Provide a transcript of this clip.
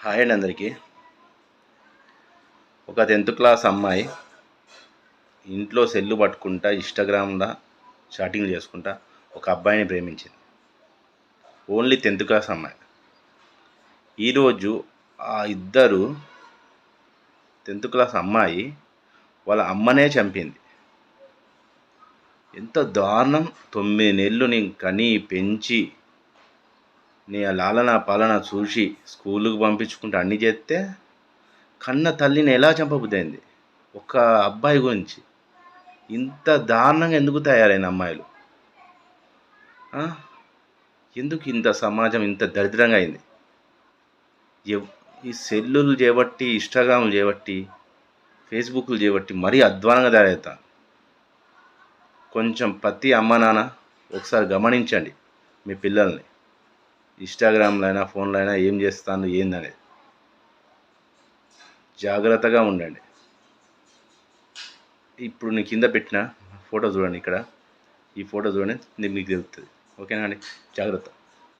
Hi అండి అందరికీ. ఒక 10th క్లాస్ అమ్మాయి ఇంట్లో సెల్లు పట్టుకుంటా ఇన్స్టాగ్రామ్లో చాటింగ్ చేసుకుంటా ఒక అబ్బాయిని ప్రేమించింది. ఓన్లీ 10th క్లాస్ అమ్మాయి. ఈరోజు ఆ ఇద్దరు 10th క్లాస్ అమ్మాయి వాళ్ళ అమ్మనే చంపింది. ఎంత దారుణం! 9 నెలలు నేను కని పెంచి నీ లాలన పాలన చూసి స్కూలుకు పంపించుకుంటూ అన్నీ చేస్తే కన్న తల్లిని ఎలా చంపబుద్దయింది ఒక అబ్బాయి గురించి. ఇంత దారుణంగా ఎందుకు తయారైన అమ్మాయిలు? ఎందుకు ఇంత సమాజం ఇంత దరిద్రంగా అయింది? ఈ సెల్లులు చేయబట్టి, ఇన్స్టాగ్రామ్లు చేయబట్టి, ఫేస్బుక్లు చేయబట్టి మరీ అధ్వానంగా తయారవుతాను. కొంచెం ప్రతి అమ్మ నాన్న ఒకసారి గమనించండి మీ పిల్లల్ని. ఇన్స్టాగ్రామ్లో అయినా ఫోన్లో అయినా ఏం చేస్తాను ఏందనేది జాగ్రత్తగా ఉండండి. ఇప్పుడు నేను కింద పెట్టిన ఫోటో చూడండి, ఇక్కడ ఈ ఫోటో చూడండి, మీకు తెలుస్తుంది. ఓకేనా అండి? జాగ్రత్త.